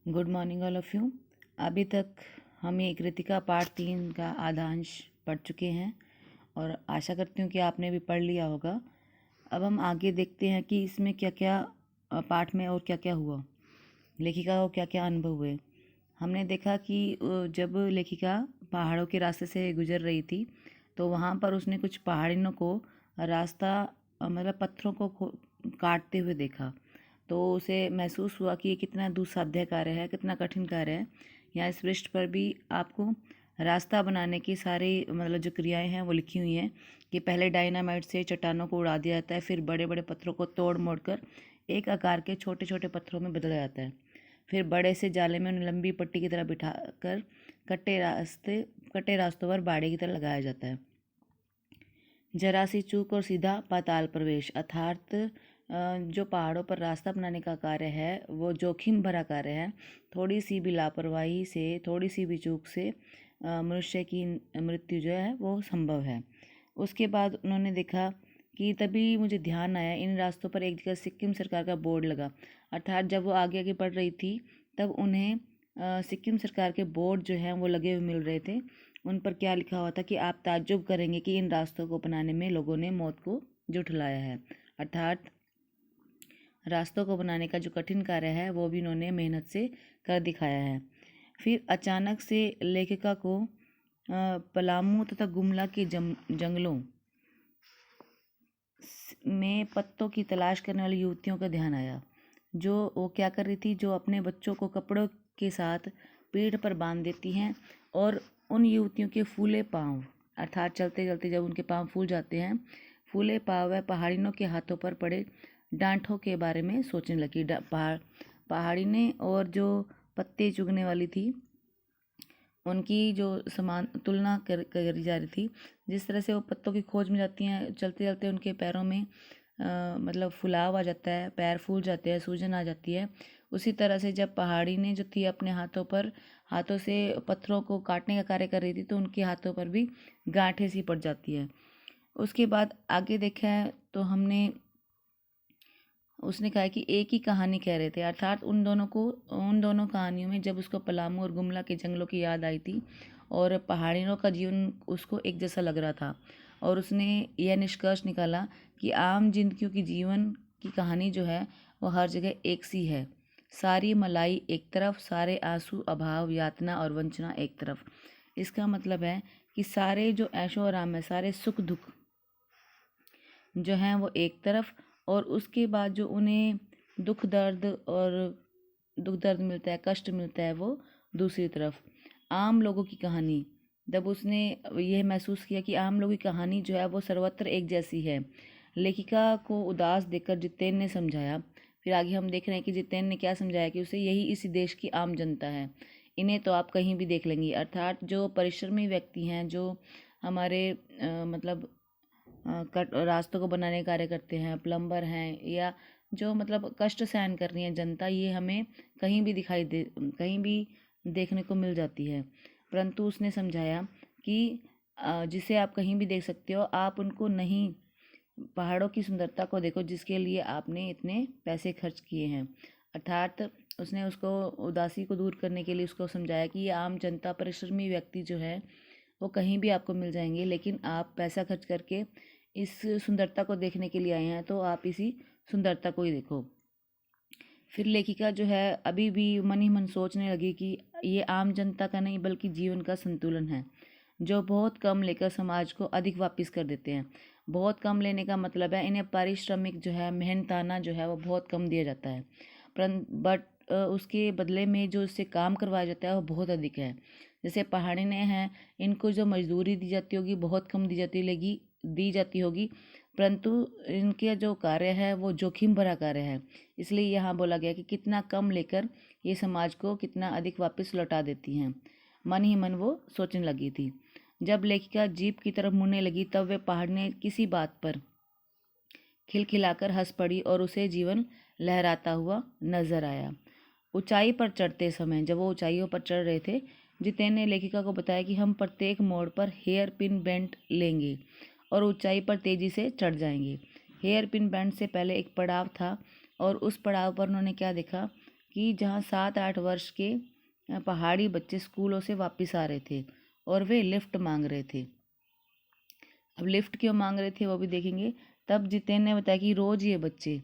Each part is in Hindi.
Good morning all of you. अभी तक हम ये कृतिका पार्ट 3 का आधांश पढ़ चुके हैं और आशा करती हूँ कि आपने भी पढ़ लिया होगा। अब हम आगे देखते हैं कि इसमें क्या क्या पाठ में और क्या क्या हुआ, लेखिका को क्या क्या अनुभव हुए। हमने देखा कि जब लेखिका पहाड़ों के रास्ते से गुजर रही थी तो वहाँ पर उसने कुछ पहाड़ियों को रास्ता मतलब पत्थरों को काटते हुए देखा। तो उसे महसूस हुआ कि ये कितना दुस्साध्य कार्य है, कितना कठिन कार्य है। यहाँ इस पृष्ठ पर भी आपको रास्ता बनाने की सारी मतलब जो क्रियाएं हैं वो लिखी हुई हैं कि पहले डायनामाइट से चट्टानों को उड़ा दिया जाता है, फिर बड़े बड़े पत्थरों को तोड़ मोड़ कर एक आकार के छोटे छोटे पत्थरों में बदला जाता है। फिर बड़े से जाले में उन्हें लंबी पट्टी की तरह बिठा कर कट्टे रास्तों पर बाड़े की तरह लगाया जाता है। जरा सी चूक और सीधा पाताल प्रवेश, अर्थात जो पहाड़ों पर रास्ता बनाने का कार्य है वो जोखिम भरा कार्य है। थोड़ी सी भी लापरवाही से, थोड़ी सी भी चूक से मनुष्य की मृत्यु जो है वो संभव है। उसके बाद उन्होंने देखा कि तभी मुझे ध्यान आया, इन रास्तों पर एक जगह सिक्किम सरकार का बोर्ड लगा। अर्थात जब वो आगे आगे बढ़ रही थी तब उन्हें सिक्किम सरकार के बोर्ड जो हैं वो लगे हुए मिल रहे थे। उन पर क्या लिखा हुआ था कि आप ताज्जुब करेंगे कि इन रास्तों को बनाने में लोगों ने मौत को जुठलाया है। अर्थात रास्तों को बनाने का जो कठिन कार्य है वो भी इन्होंने मेहनत से कर दिखाया है। फिर अचानक से लेखिका को पलामू तथा गुमला के जंगलों में पत्तों की तलाश करने वाली युवतियों का ध्यान आया। जो वो क्या कर रही थी, जो अपने बच्चों को कपड़ों के साथ पीठ पर बांध देती हैं और उन युवतियों के फूले पांव, अर्थात चलते चलते जब उनके पांव फूल जाते हैं, फूले पांव व पहाड़ियों के हाथों पर पड़े डांठों के बारे में सोचने लगी। पहाड़िनें और जो पत्ते चुगने वाली थी उनकी जो समान तुलना करी जा रही थी। जिस तरह से वो पत्तों की खोज में जाती हैं, चलते चलते उनके पैरों में मतलब फुलाव आ जाता है, पैर फूल जाते हैं, सूजन आ जाती है। उसी तरह से जब पहाड़ी ने जो थी अपने हाथों से पत्थरों को काटने का कार्य कर रही थी तो उनके हाथों पर भी गांठें सी पड़ जाती है। उसके बाद आगे देखा है तो उसने कहा कि एक ही कहानी कह रहे थे, अर्थात उन दोनों कहानियों में जब उसको पलामू और गुमला के जंगलों की याद आई थी और पहाड़ियों का जीवन उसको एक जैसा लग रहा था और उसने यह निष्कर्ष निकाला कि आम जिंदगियों की जीवन की कहानी जो है वो हर जगह एक सी है। सारी मलाई एक तरफ, सारे आंसू, अभाव, यातना और वंचना एक तरफ। इसका मतलब है कि सारे जो ऐशो आराम है, सारे सुख दुख जो हैं वो एक तरफ, और उसके बाद जो उन्हें दुख दर्द मिलता है, कष्ट मिलता है, वो दूसरी तरफ। आम लोगों की कहानी, जब उसने यह महसूस किया कि आम लोगों की कहानी जो है वो सर्वत्र एक जैसी है। लेखिका को उदास देखकर जितेन ने समझाया, फिर आगे हम देख रहे हैं कि जितेन ने क्या समझाया कि उसे यही इसी देश की आम जनता है, इन्हें तो आप कहीं भी देख लेंगी। अर्थात जो परिश्रमी व्यक्ति हैं, जो हमारे मतलब रास्तों को बनाने का कार्य करते हैं, प्लम्बर हैं, या जो मतलब कष्ट सहन कर रही है जनता, ये हमें कहीं भी देखने को मिल जाती है। परंतु उसने समझाया कि जिसे आप कहीं भी देख सकते हो, आप उनको नहीं, पहाड़ों की सुंदरता को देखो जिसके लिए आपने इतने पैसे खर्च किए हैं। अर्थात उसने उसको उदासी को दूर करने के लिए उसको समझाया कि ये आम जनता, परिश्रमी व्यक्ति जो है वो कहीं भी आपको मिल जाएंगे, लेकिन आप पैसा खर्च करके इस सुंदरता को देखने के लिए आए हैं तो आप इसी सुंदरता को ही देखो। फिर लेखिका जो है अभी भी मन ही मन सोचने लगी कि ये आम जनता का नहीं बल्कि जीवन का संतुलन है, जो बहुत कम लेकर समाज को अधिक वापस कर देते हैं। बहुत कम लेने का मतलब है इन्हें पारिश्रमिक जो है, मेहनताना जो है वो बहुत कम दिया जाता है, बट उसके बदले में जो इससे काम करवाया जाता है वो बहुत अधिक है। जैसे पहाड़ी ने हैं, इनको जो मजदूरी दी जाती होगी बहुत कम दी जाती होगी, परंतु इनके जो कार्य है वो जोखिम भरा कार्य है। इसलिए यहाँ बोला गया कि कितना कम लेकर ये समाज को कितना अधिक वापस लौटा देती हैं। मन ही मन वो सोचने लगी थी। जब लेखिका जीप की तरफ मुड़ने लगी तब वे पहाड़ ने किसी बात पर खिलखिलाकर हंस पड़ी और उसे जीवन लहराता हुआ नजर आया। ऊंचाई पर चढ़ते समय, जब वो ऊंचाइयों पर चढ़ रहे थे, जितेन ने लेखिका को बताया कि हम प्रत्येक मोड़ पर हेयर पिन बेंट लेंगे और ऊंचाई पर तेजी से चढ़ जाएंगे। हेयर पिन बेंट से पहले एक पड़ाव था और उस पड़ाव पर उन्होंने क्या देखा, कि जहाँ 7-8 वर्ष के पहाड़ी बच्चे स्कूलों से वापस आ रहे थे और वे लिफ्ट मांग रहे थे। अब लिफ्ट क्यों मांग रहे थे वो भी देखेंगे। तब जितेन ने बताया कि रोज़ ये बच्चे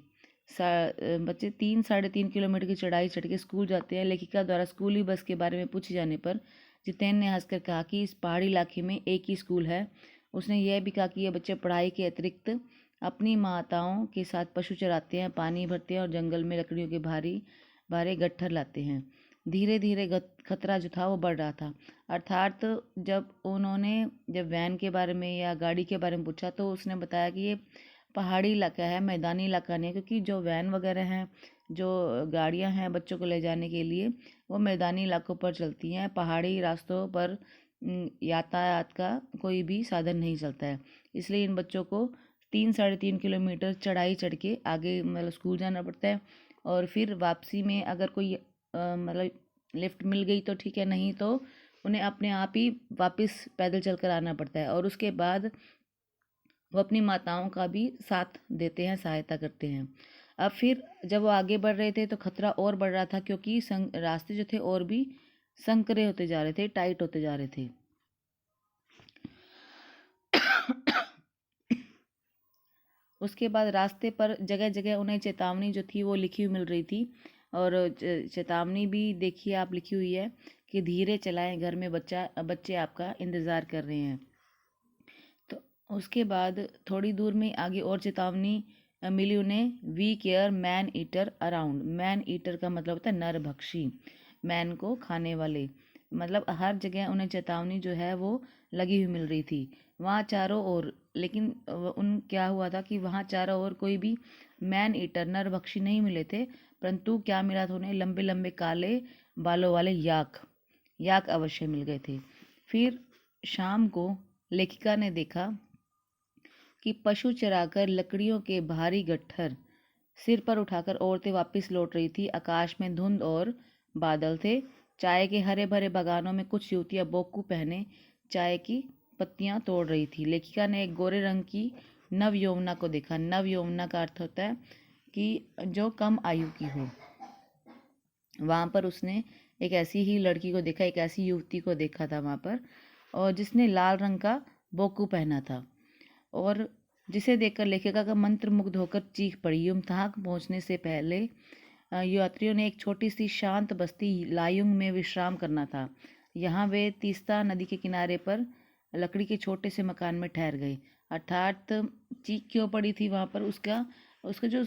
3-3.5 किलोमीटर की चढ़ाई चढ़ के स्कूल जाते हैं। लेखिका द्वारा स्कूली बस के बारे में पूछे जाने पर जितेन ने हंसकर कहा कि इस पहाड़ी इलाके में एक ही स्कूल है। उसने यह भी कहा कि ये बच्चे पढ़ाई के अतिरिक्त अपनी माताओं के साथ पशु चराते हैं, पानी भरते हैं और जंगल में लकड़ियों के भारे गट्ठर लाते हैं। धीरे धीरे खतरा जो था वो बढ़ रहा था। अर्थात जब वैन के बारे में या गाड़ी के बारे में पूछा तो उसने बताया कि ये पहाड़ी इलाका है, मैदानी इलाका नहीं है, क्योंकि जो वैन वगैरह हैं, जो गाड़ियां हैं बच्चों को ले जाने के लिए, वो मैदानी इलाकों पर चलती हैं। पहाड़ी रास्तों पर यातायात का कोई भी साधन नहीं चलता है। इसलिए इन बच्चों को 3-3.5 किलोमीटर चढ़ाई चढ़ के आगे मतलब स्कूल जाना पड़ता है। और फिर वापसी में अगर कोई मतलब लिफ्ट मिल गई तो ठीक है, नहीं तो उन्हें अपने आप ही वापस पैदल चलकर आना पड़ता है। और उसके बाद वो अपनी माताओं का भी साथ देते हैं, सहायता करते हैं। अब फिर जब वो आगे बढ़ रहे थे तो खतरा और बढ़ रहा था, क्योंकि रास्ते जो थे और भी संकरे होते जा रहे थे, टाइट होते जा रहे थे। उसके बाद रास्ते पर जगह जगह उन्हें चेतावनी जो थी वो लिखी हुई मिल रही थी। और चेतावनी भी देखिए आप लिखी हुई है कि धीरे चलाएं, घर में बच्चे आपका इंतज़ार कर रहे हैं। तो उसके बाद थोड़ी दूर में आगे और चेतावनी मिली उन्हें, beware man eater around. Man eater का मतलब होता है नरभक्षी, मैन को खाने वाले। मतलब हर जगह उन्हें चेतावनी जो है वो लगी हुई मिल रही थी वहाँ चारों ओर। लेकिन उन क्या हुआ था कि वहाँ चारों ओर कोई भी मैन ईटर नरभक्षी नहीं मिले थे, परंतु क्या मिला था उन्हें, लंबे लंबे काले बालों वाले याक अवश्य मिल गए थे। फिर शाम को लेखिका ने देखा कि पशु चराकर लकड़ियों के भारी गट्ठर सिर पर उठाकर औरतें वापस लौट रही थी। आकाश में धुंध और बादल थे। चाय के हरे भरे बागानों में कुछ युवतियां बोकू पहने चाय की पत्तियां तोड़ रही थी। लेखिका ने एक गोरे रंग की नव यौवना को देखा। नव यौवना का अर्थ होता है कि जो कम आयु की हो। वहाँ पर उसने एक ऐसी ही लड़की को देखा, एक ऐसी युवती को देखा था वहाँ पर, और जिसने लाल रंग का बोकू पहना था। और जिसे देखकर लेखिका का मंत्र मुग्ध होकर चीख पड़ी। युमथांग पहुंचने से पहले यात्रियों ने एक छोटी सी शांत बस्ती लायुंग में विश्राम करना था। यहाँ वे तीस्ता नदी के किनारे पर लकड़ी के छोटे से मकान में ठहर गए। अर्थात चीख क्यों पड़ी थी वहाँ पर, उसका जो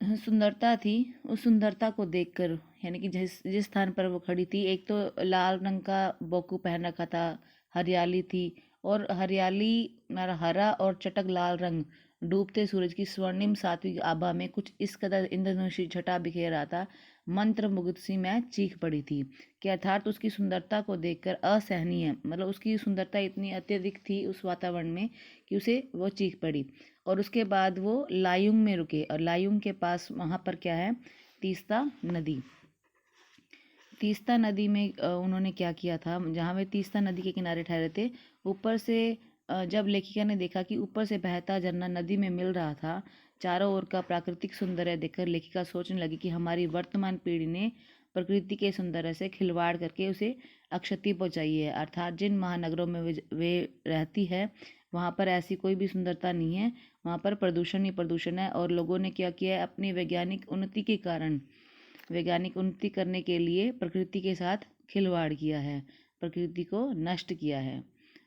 सुंदरता थी, उस सुंदरता को देखकर, यानी कि जिस स्थान पर वो खड़ी थी, एक तो लाल रंग का बोकू पहन रखा था, हरियाली थी, और हरियाली हरा और चटक लाल रंग डूबते सूरज की स्वर्णिम सात्विक आभा में कुछ इस कदर इंद्रधनुषी छटा बिखेर रहा था। मंत्र मुग्ध सी मैं चीख पड़ी थी कि अर्थात उसकी सुंदरता को देखकर असहनीय, मतलब उसकी सुंदरता इतनी अत्यधिक थी उस वातावरण में कि उसे वो चीख पड़ी। और उसके बाद वो लायुंग में रुके, और लायुंग के पास वहाँ पर क्या है, तीस्ता नदी। तीस्ता नदी में उन्होंने क्या किया था, जहाँ वे तीस्ता नदी के किनारे ठहरे थे, ऊपर से जब लेखिका ने देखा कि ऊपर से बहता झरना नदी में मिल रहा था, चारों ओर का प्राकृतिक सौंदर्य देखकर लेखिका सोचने लगी कि हमारी वर्तमान पीढ़ी ने प्रकृति के सौंदर्य से खिलवाड़ करके उसे अक्षति पहुंचाई है। अर्थात जिन महानगरों में वे रहती है वहाँ पर ऐसी कोई भी सुंदरता नहीं है, वहाँ पर प्रदूषण ही प्रदूषण है। और लोगों ने क्या किया है, अपनी वैज्ञानिक उन्नति के कारण, वैज्ञानिक उन्नति करने के लिए प्रकृति के साथ खिलवाड़ किया है, प्रकृति को नष्ट किया है।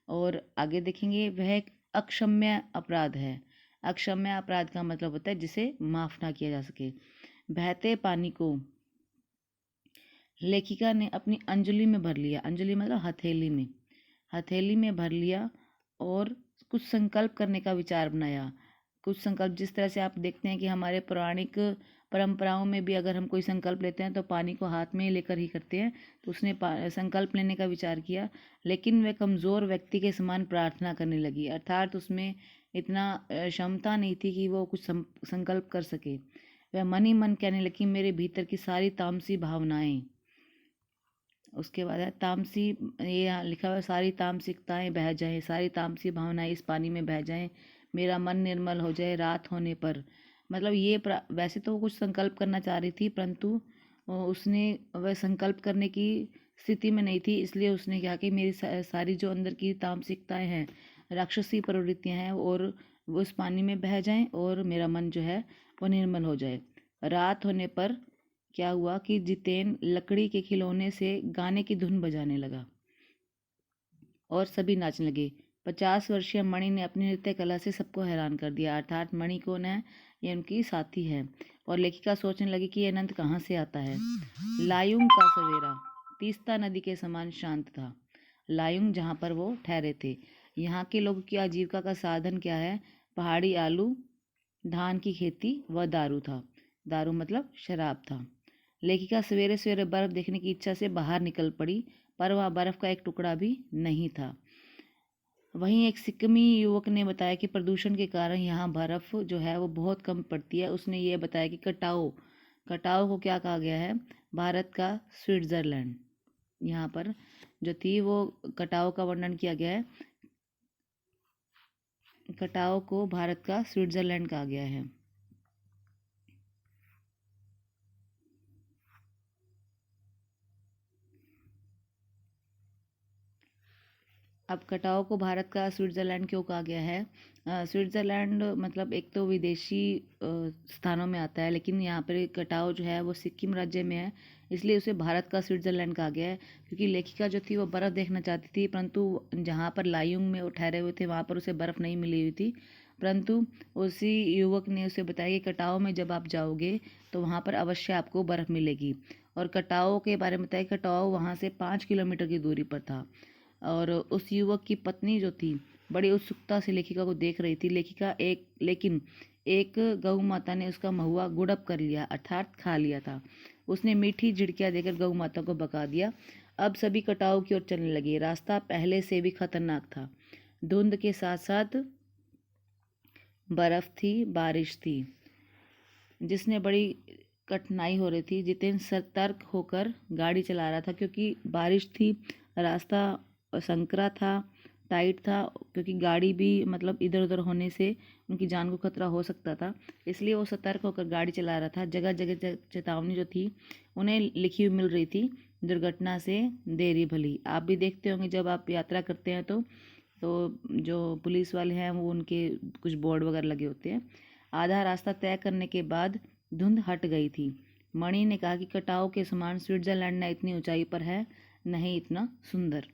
और आगे देखेंगे, वह एक अक्षम्य अपराध है। अक्षम्य अपराध का मतलब होता है जिसे माफ ना किया जा सके। बहते पानी को लेखिका ने अपनी अंजलि में भर लिया। अंजलि मतलब हथेली में भर लिया और कुछ संकल्प करने का विचार बनाया। कुछ संकल्प, जिस तरह से आप देखते हैं कि हमारे पौराणिक परंपराओं में भी अगर हम कोई संकल्प लेते हैं तो पानी को हाथ में लेकर ही करते हैं, तो उसने संकल्प लेने का विचार किया। लेकिन वह कमज़ोर व्यक्ति के समान प्रार्थना करने लगी, अर्थात उसमें इतना क्षमता नहीं थी कि वो कुछ संकल्प कर सके। वह मन ही मन कहने लगी, मेरे भीतर की सारी तामसी भावनाएं, उसके बाद है तामसी, ये यहाँ लिखा हुआ है, सारी तामसिकताएं बह जाएं, सारी तामसी भावनाएं इस पानी में बह जाएं, मेरा मन निर्मल हो जाए रात होने पर। मतलब ये वैसे तो वो कुछ संकल्प करना चाह रही थी, परंतु उसने वह संकल्प करने की स्थिति में नहीं थी, इसलिए उसने कहा कि मेरी सारी जो अंदर की तामसिकताएं हैं, राक्षसी प्रवृत्तियां हैं, और वो उस पानी में बह जाएं और मेरा मन जो है वो निर्मल हो जाए। रात होने पर क्या हुआ कि जितेन लकड़ी के खिलौने से गाने की धुन बजाने लगा और सभी नाचने लगे। 50 वर्षीय मणि ने अपनी नृत्य कला से सबको हैरान कर दिया। अर्थात मणि कौन है? ये उनकी साथी है। और लेखिका सोचने लगी कि ये अनंत कहाँ से आता है। लायुंग का सवेरा तीस्ता नदी के समान शांत था। लायुंग जहाँ पर वो ठहरे थे। यहाँ के लोगों की आजीविका का साधन क्या है? पहाड़ी आलू, धान की खेती व दारू था। दारू मतलब शराब था। लेखिका सवेरे सवेरे बर्फ देखने की इच्छा से बाहर निकल पड़ी, पर वहाँ बर्फ का एक टुकड़ा भी नहीं था। वहीं एक सिक्किमी युवक ने बताया कि प्रदूषण के कारण यहाँ बर्फ जो है वो बहुत कम पड़ती है। उसने ये बताया कि कटाओ कटाओ को क्या कहा गया है? भारत का स्विट्जरलैंड। यहाँ पर जो थी वो कटाओ का वर्णन किया गया है। कटाओ को भारत का स्विट्जरलैंड कहा गया है। अब कटाओ को भारत का स्विट्ज़रलैंड क्यों कहा गया है? स्विट्ज़रलैंड मतलब एक तो विदेशी स्थानों में आता है, लेकिन यहाँ पर कटाओ जो है वो सिक्किम राज्य में है, इसलिए उसे भारत का स्विट्ज़रलैंड कहा गया है। क्योंकि लेखिका जो थी वो बर्फ़ देखना चाहती थी, परंतु जहाँ पर लायुंग में वो ठहरे हुए थे वहाँ पर उसे बर्फ़ नहीं मिली हुई थी। परंतु उसी युवक ने उसे बताया कि कटाओ में जब आप जाओगे तो वहाँ पर अवश्य आपको बर्फ़ मिलेगी। और कटाओ के बारे में बताया, कटाओ वहाँ से 5 किलोमीटर की दूरी पर था। और उस युवक की पत्नी जो थी बड़ी उत्सुकता से लेखिका को देख रही थी। लेकिन एक गऊ माता ने उसका महुआ गुड़प कर लिया, अर्थात खा लिया था। उसने मीठी झिड़कियां देकर गऊ माता को भगा दिया। अब सभी कटाव की ओर चलने लगे। रास्ता पहले से भी खतरनाक था। धुंध के साथ साथ बर्फ थी, बारिश थी, जिसने बड़ी कठिनाई हो रही थी। जितेंद्र सतर्क होकर गाड़ी चला रहा था, क्योंकि बारिश थी, रास्ता संकरा था, टाइट था, क्योंकि गाड़ी भी मतलब इधर उधर होने से उनकी जान को खतरा हो सकता था, इसलिए वो सतर्क होकर गाड़ी चला रहा था। जगह जगह चेतावनी जो थी उन्हें लिखी हुई मिल रही थी, दुर्घटना से देरी भली। आप भी देखते होंगे जब आप यात्रा करते हैं तो जो पुलिस वाले हैं वो उनके कुछ बोर्ड वगैरह लगे होते हैं। आधा रास्ता तय करने के बाद धुंध हट गई थी। मणि ने कहा कि कटाओ के समान स्विट्जरलैंड न इतनी ऊंचाई पर है, नहीं इतना सुंदर।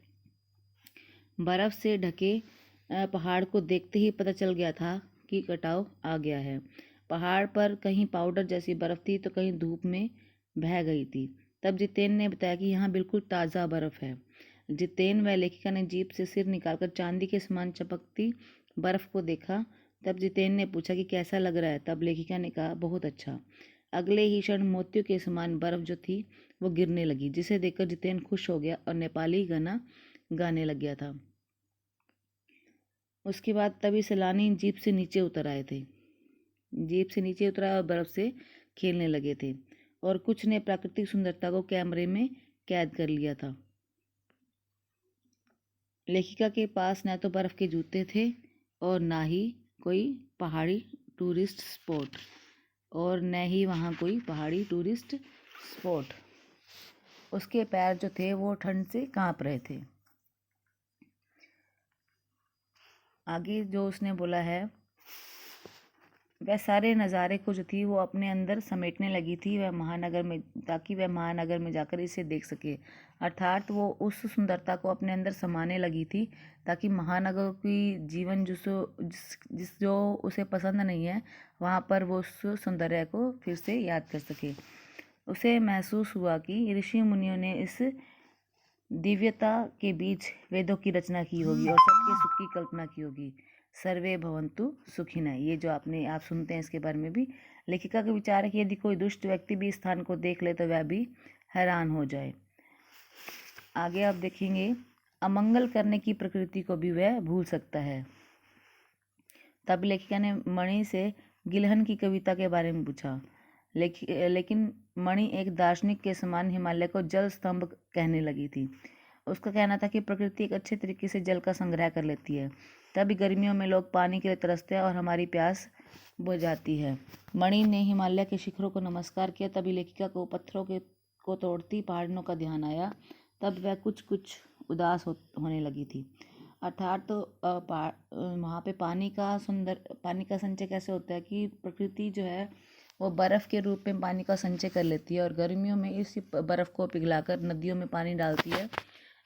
बर्फ से ढके पहाड़ को देखते ही पता चल गया था कि कटाव आ गया है। पहाड़ पर कहीं पाउडर जैसी बर्फ थी तो कहीं धूप में बह गई थी। तब जितेन ने बताया कि यहाँ बिल्कुल ताज़ा बर्फ है। जितेन व लेखिका ने जीप से सिर निकालकर चांदी के समान चमकती बर्फ को देखा। तब जितेन ने पूछा कि कैसा लग रहा है? तब लेखिका ने कहा बहुत अच्छा। अगले ही क्षण मोतियों के समान बर्फ जो थी वो गिरने लगी, जिसे देखकर जितेन खुश हो गया और नेपाली गाना गाने लग गया था। उसके बाद तभी सैलानी जीप से नीचे उतर आए थे। जीप से नीचे उतरा और बर्फ से खेलने लगे थे, और कुछ ने प्राकृतिक सुंदरता को कैमरे में कैद कर लिया था। लेखिका के पास न तो बर्फ के जूते थे और ना ही कोई पहाड़ी टूरिस्ट स्पॉट और न ही वहाँ कोई पहाड़ी टूरिस्ट स्पॉट। उसके पैर जो थे वो ठंड से कांप रहे थे। आगे जो उसने बोला है, वह सारे नज़ारे को जो थी वो अपने अंदर समेटने लगी थी वह महानगर में, ताकि वह महानगर में जाकर इसे देख सके। अर्थात वो उस सुंदरता को अपने अंदर समाने लगी थी, ताकि महानगर की जीवन जो उसे पसंद नहीं है वहाँ पर वो उस सौंदर्य को फिर से याद कर सके। उसे महसूस हुआ कि ऋषि मुनियों ने इस दिव्यता के बीच वेदों की रचना की होगी और सबके सुख की कल्पना की होगी। सर्वे भवन्तु सुखिनः, ये जो आप सुनते हैं इसके बारे में भी लेखिका का विचार है कि यदि कोई दुष्ट व्यक्ति भी स्थान को देख ले तो वह भी हैरान हो जाए। आगे आप देखेंगे, अमंगल करने की प्रकृति को भी वह भूल सकता है। तब लेखिका ने मणि से गिलहन की कविता के बारे में पूछा। लेकिन मणि एक दार्शनिक के समान हिमालय को जल स्तंभ कहने लगी थी। उसका कहना था कि प्रकृति एक अच्छे तरीके से जल का संग्रह कर लेती है, तभी गर्मियों में लोग पानी के लिए तरसते हैं और हमारी प्यास बुझ जाती है। मणि ने हिमालय के शिखरों को नमस्कार किया, तभी लेखिका को पत्थरों के को तोड़ती पहाड़ियों का ध्यान आया, तब वह कुछ कुछ उदास होने लगी थी। अर्थात तो वहाँ पे पानी का संचय कैसे होता है कि प्रकृति जो है वो बर्फ़ के रूप में पानी का संचय कर लेती है और गर्मियों में इसी बर्फ़ को पिघलाकर नदियों में पानी डालती है।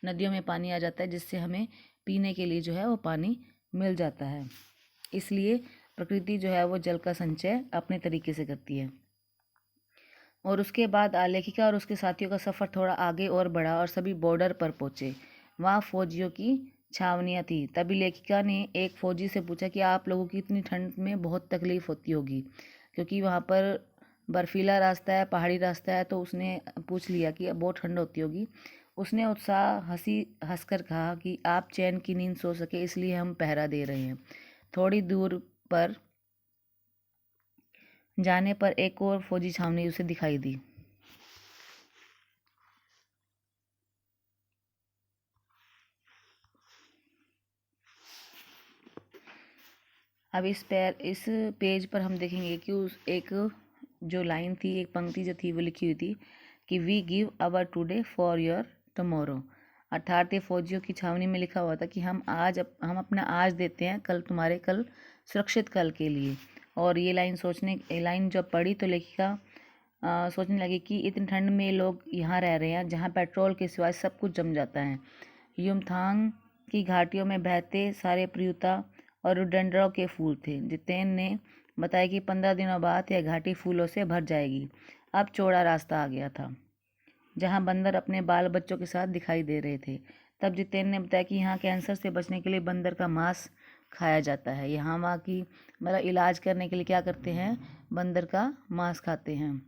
नदियों में पानी आ जाता है जिससे हमें पीने के लिए जो है वो पानी मिल जाता है। इसलिए प्रकृति जो है वो जल का संचय अपने तरीके से करती है। और उसके बाद लेखिका और उसके साथियों का सफ़र थोड़ा आगे और बढ़ा और सभी बॉर्डर पर पहुँचे। वहाँ फौजियों की छावनियाँ थी। तभी लेखिका ने एक फौजी से पूछा कि आप लोगों की इतनी ठंड में बहुत तकलीफ़ होती होगी, क्योंकि वहाँ पर बर्फीला रास्ता है, पहाड़ी रास्ता है। तो उसने पूछ लिया कि बहुत ठंड होती होगी। उसने हंसकर कहा कि आप चैन की नींद सो सके इसलिए हम पहरा दे रहे हैं। थोड़ी दूर पर जाने पर एक और फौजी छावनी उसे दिखाई दी। अब इस पेज पर हम देखेंगे कि उस एक जो लाइन थी, एक पंक्ति जो थी वो लिखी हुई थी कि we give our today for your tomorrow. अर्थात ये फौजियों की छावनी में लिखा हुआ था कि हम अपना आज देते हैं कल तुम्हारे कल सुरक्षित कल के लिए। और ये लाइन जब पढ़ी तो लेखिका सोचने लगी कि इतनी ठंड में लोग यहाँ रह रहे हैं जहाँ पेट्रोल के सिवाय सब कुछ जम जाता है। युमथांग की घाटियों में बहते सारे प्रियुता और रोडोडेंड्रॉन के फूल थे। जितेन ने बताया कि 15 दिनों बाद यह घाटी फूलों से भर जाएगी। अब चौड़ा रास्ता आ गया था जहाँ बंदर अपने बाल बच्चों के साथ दिखाई दे रहे थे। तब जितेन ने बताया कि यहाँ कैंसर से बचने के लिए बंदर का मांस खाया जाता है। यहाँ वहाँ की मतलब इलाज करने के लिए क्या करते हैं, बंदर का मांस खाते हैं।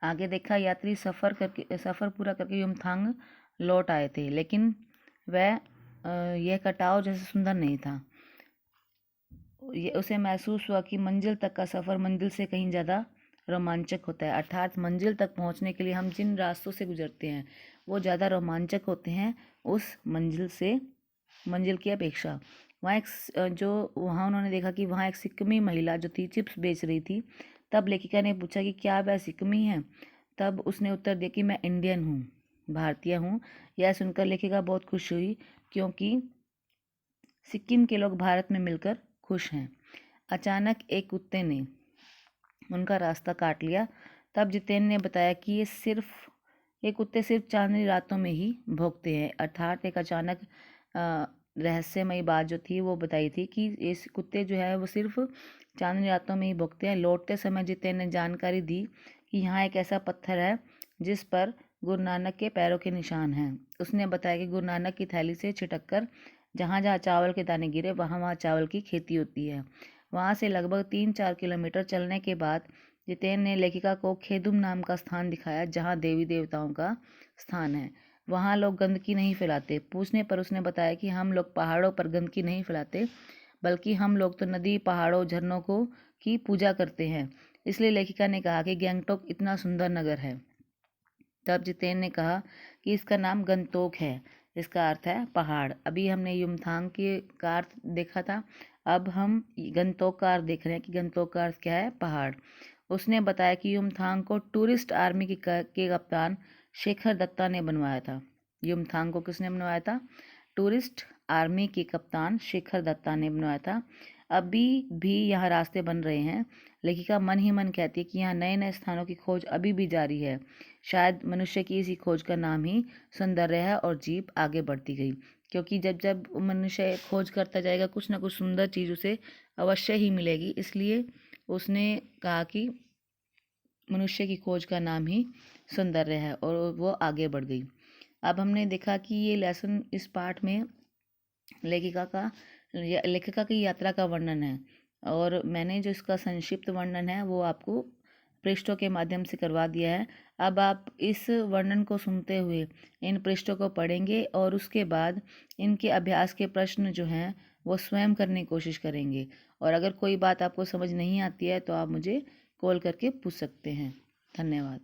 आगे देखा, यात्री सफ़र पूरा करके युमथांग लौट आए थे, लेकिन वह यह कटाव जैसे सुंदर नहीं था। उसे महसूस हुआ कि मंजिल तक का सफ़र मंजिल से कहीं ज़्यादा रोमांचक होता है। अर्थात मंजिल तक पहुंचने के लिए हम जिन रास्तों से गुजरते हैं वो ज़्यादा रोमांचक होते हैं उस मंजिल की अपेक्षा। वहाँ उन्होंने देखा कि वहाँ एक सिक्किमी महिला जो थी चिप्स बेच रही थी। तब लेखिका ने पूछा कि क्या वह सिक्किमी है। तब उसने उत्तर दिया कि मैं इंडियन हूँ, भारतीय हूँ। यह सुनकर लेखिका बहुत खुश हुई क्योंकि सिक्किम के लोग भारत में मिलकर खुश हैं। अचानक एक कुत्ते ने उनका रास्ता काट लिया। तब जितेन ने बताया कि ये कुत्ते सिर्फ चांदनी रातों में ही भौंकते हैं। अर्थात एक अचानक रहस्यमयी बात जो थी वो बताई थी कि इस कुत्ते जो है वो सिर्फ चांदनी रातों में ही भौंकते हैं। लौटते समय जितेन ने जानकारी दी कि यहाँ एक ऐसा पत्थर है जिस पर गुरु नानक के पैरों के निशान हैं। उसने बताया कि गुरु नानक की थैली से छिटक कर जहाँ जहाँ चावल के दाने गिरे वहाँ वहाँ चावल की खेती होती है। वहाँ से लगभग 3-4 किलोमीटर चलने के बाद जितेन ने लेखिका को खेदुम नाम का स्थान दिखाया जहाँ देवी देवताओं का स्थान है। वहाँ लोग गंदगी नहीं फैलाते। पूछने पर उसने बताया कि हम लोग पहाड़ों पर गंदगी नहीं फैलाते, बल्कि हम लोग तो नदी, पहाड़ों, झरनों को की पूजा करते हैं। इसलिए लेखिका ने कहा कि गंगटोक इतना सुंदर नगर है। तब जितेन ने कहा कि इसका नाम गंगटोक है, इसका अर्थ है पहाड़। अभी हमने युमथांग के का अर्थ देखा था, अब हम गंगटोक का अर्थ देख रहे हैं कि गंगटोक का अर्थ क्या है, पहाड़। उसने बताया कि युमथांग को टूरिस्ट आर्मी के कप्तान शेखर दत्ता ने बनवाया था। युमथांग को किसने बनवाया था? टूरिस्ट आर्मी के कप्तान शेखर दत्ता ने बनवाया था। अभी भी यहाँ रास्ते बन रहे हैं। लेखिका मन ही मन कहती है कि यहाँ नए नए स्थानों की खोज अभी भी जारी है। शायद मनुष्य की इसी खोज का नाम ही सौंदर्य है और जीप आगे बढ़ती गई, क्योंकि जब जब मनुष्य खोज करता जाएगा कुछ ना कुछ सुंदर चीज़ उसे अवश्य ही मिलेगी। इसलिए उसने कहा कि मनुष्य की खोज का नाम ही सौंदर्य है और वो आगे बढ़ गई। अब हमने देखा कि ये लेसन इस पाठ में लेखिका की यात्रा का वर्णन है और मैंने जो इसका संक्षिप्त वर्णन है वो आपको पृष्ठों के माध्यम से करवा दिया है। अब आप इस वर्णन को सुनते हुए इन पृष्ठों को पढ़ेंगे और उसके बाद इनके अभ्यास के प्रश्न जो हैं वो स्वयं करने की कोशिश करेंगे। और अगर कोई बात आपको समझ नहीं आती है तो आप मुझे कॉल करके पूछ सकते हैं। धन्यवाद।